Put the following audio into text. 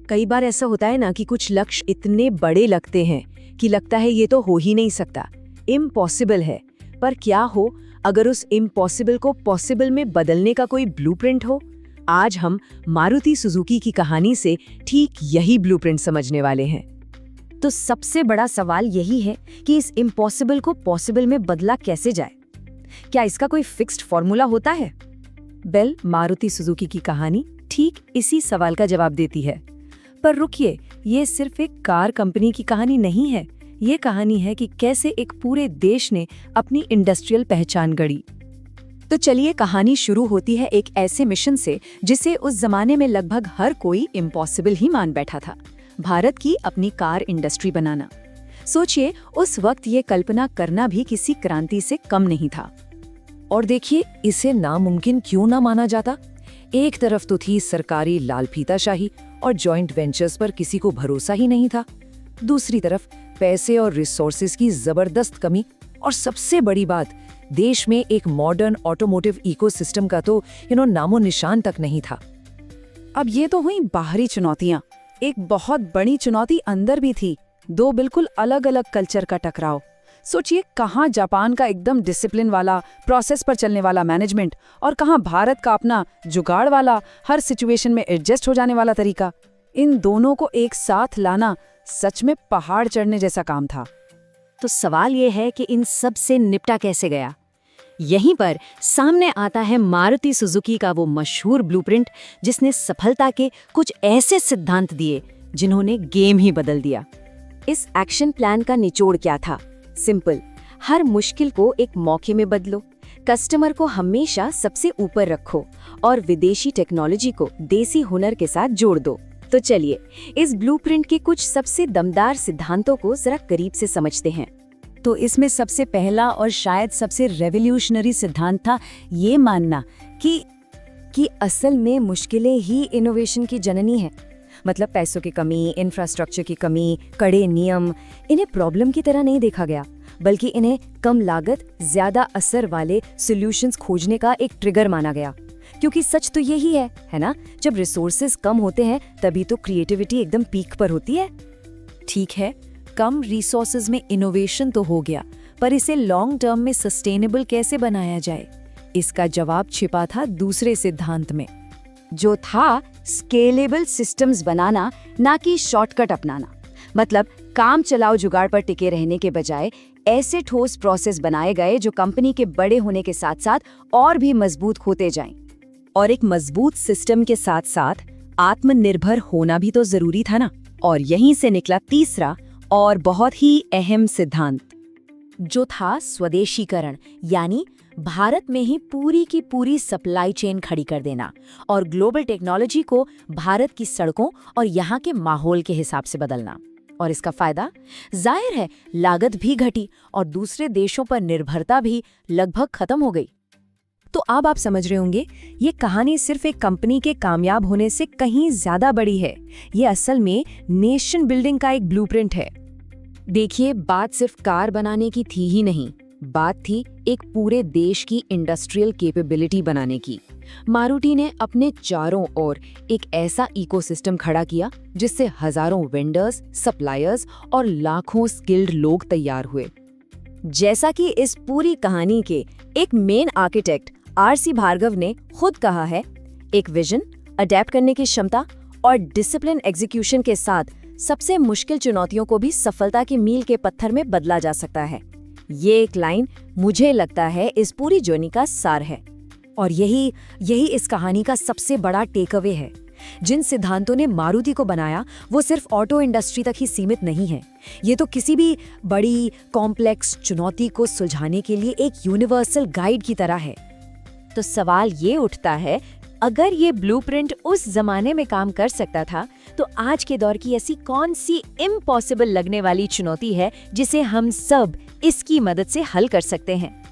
कई बार ऐसा होता है ना कि कुछ लक्ष्य इतने बड़े लगते हैं कि लगता है ये तो हो ही नहीं सकता, इम्पॉसिबल है। पर क्या हो अगर उस इम्पॉसिबल को पॉसिबल में बदलने का कोई ब्लूप्रिंट हो? आज हम मारुति सुजुकी की कहानी से ठीक यही ब्लूप्रिंट समझने वाले हैं। तो सबसे बड़ा सवाल यही है कि इस इम्पॉसिबल को पॉसिबल में बदला कैसे जाए। क्या इसका कोई फिक्स्ड फॉर्मूला होता है? मारुति सुजुकी की कहानी ठीक इसी सवाल का जवाब देती है। पर रुकिए, ये सिर्फ एक कार कंपनी की कहानी नहीं है। ये कहानी है कि कैसे एक पूरे देश ने अपनी इंडस्ट्रियल पहचान गढ़ी। तो चलिए, कहानी शुरू होती है एक ऐसे मिशन से जिसे उस जमाने में लगभग हर कोई इम्पॉसिबल ही मान बैठा था। भारत की अपनी कार इंडस्ट्री बनाना। सोचिए, उस वक्त ये कल्पना करना भी किसी क्रांति से कम नहीं था। और देखिए, इसे नामुमकिन क्यों ना माना जाता। एक तरफ तो थी सरकारी लालफीताशाही और जॉइंट वेंचर्स पर किसी को भरोसा ही नहीं था। दूसरी तरफ पैसे और रिसोर्सेज की जबरदस्त कमी, और सबसे बड़ी बात, देश में एक मॉडर्न ऑटोमोटिव इकोसिस्टम का तो नामो निशान तक नहीं था। अब ये तो हुई बाहरी चुनौतियां। एक बहुत बड़ी चुनौती अंदर भी थी, दो बिल्कुल अलग अलग कल्चर का टकराव। सोचिए, कहाँ जापान का एकदम डिसिप्लिन वाला, प्रोसेस पर चलने वाला मैनेजमेंट, और कहाँ भारत का अपना जुगाड़ वाला, हर सिचुएशन में एडजस्ट हो जाने वाला तरीका। इन दोनों को एक साथ लाना सच में पहाड़ चढ़ने जैसा काम था। तो सवाल ये है कि इन सब से निपटा कैसे गया। यहीं पर सामने आता है मारुति सुजुकी का वो मशहूर ब्लूप्रिंट, जिसने सफलता के कुछ ऐसे सिद्धांत दिए जिन्होंने गेम ही बदल दिया। इस एक्शन प्लान का निचोड़ क्या था? सिंपल, हर मुश्किल को एक मौके में बदलो, कस्टमर को हमेशा सबसे ऊपर रखो और विदेशी टेक्नोलॉजी को देसी हुनर के साथ जोड़ दो। तो चलिए, इस ब्लूप्रिंट के कुछ सबसे दमदार सिद्धांतों को जरा करीब से समझते हैं। तो इसमें सबसे पहला और शायद सबसे रेवोल्यूशनरी सिद्धांत था ये मानना कि असल में मुश्किलें ही इनोवेशन की जननी है। मतलब पैसों की कमी, इंफ्रास्ट्रक्चर की कमी, कड़े नियम, इन्हें प्रॉब्लम की तरह नहीं देखा गया, बल्कि इन्हें कम लागत, ज्यादा असर वाले सॉल्यूशंस खोजने का एक ट्रिगर माना गया। क्योंकि सच तो यही है ना? जब रिसोर्सेज कम होते हैं तभी तो क्रिएटिविटी एकदम पीक पर होती है। ठीक है, कम रिसोर्सेज में इनोवेशन तो हो गया, पर इसे लॉन्ग टर्म में सस्टेनेबल कैसे बनाया जाए? इसका जवाब छिपा था दूसरे सिद्धांत में, जो था स्केलेबल सिस्टम्स बनाना, ना कि शॉर्टकट अपनाना। मतलब काम चलाओ जुगाड़ पर टिके रहने के बजाय ऐसे ठोस प्रोसेस बनाए गए जो कंपनी के बड़े होने के साथ साथ और भी मजबूत होते जाएं। और एक मजबूत सिस्टम के साथ साथ आत्मनिर्भर होना भी तो जरूरी था ना। और यहीं से निकला तीसरा और बहुत ही अहम सिद्धांत, जो था स्वदेशीकरण, यानी भारत में ही पूरी की पूरी सप्लाई चेन खड़ी कर देना और ग्लोबल टेक्नोलॉजी को भारत की सड़कों और यहाँ के माहौल के हिसाब से बदलना। और इसका फायदा जाहिर है, लागत भी घटी और दूसरे देशों पर निर्भरता भी लगभग खत्म हो गई। तो अब आप समझ रहे होंगे, ये कहानी सिर्फ एक कंपनी के कामयाब होने से कहीं ज्यादा बड़ी है। ये असल में नेशन बिल्डिंग का एक ब्लूप्रिंट है। देखिए, बात सिर्फ कार बनाने की थी ही नहीं, बात थी एक पूरे देश की इंडस्ट्रियल कैपेबिलिटी बनाने की। मारुति ने अपने चारों ओर एक ऐसा इकोसिस्टम खड़ा किया जिससे हजारों वेंडर्स, सप्लायर्स और लाखों स्किल्ड लोग तैयार हुए। जैसा कि इस पूरी कहानी के एक मेन आर्किटेक्ट आर.सी. भार्गव ने खुद कहा है, एक विजन, अडेप्ट करने की क्षमता और डिसिप्लिन एग्जीक्यूशन के साथ सबसे मुश्किल चुनौतियों को भी सफलता के मील के पत्थर में बदला जा सकता है। ये एक लाइन मुझे लगता है इस पूरी जर्नी का सार है। और यही इस कहानी का सबसे बड़ा टेक अवे है। जिन सिद्धांतों ने मारुति को बनाया वो सिर्फ ऑटो इंडस्ट्री तक ही सीमित नहीं है। ये तो किसी भी बड़ी कॉम्प्लेक्स चुनौती को सुलझाने के लिए एक यूनिवर्सल गाइड की तरह है। तो सवाल ये उठता है, अगर ये ब्लूप्रिंट उस जमाने में काम कर सकता था, तो आज के दौर की ऐसी कौन सी इम्पॉसिबल लगने वाली चुनौती है जिसे हम सब इसकी मदद से हल कर सकते हैं?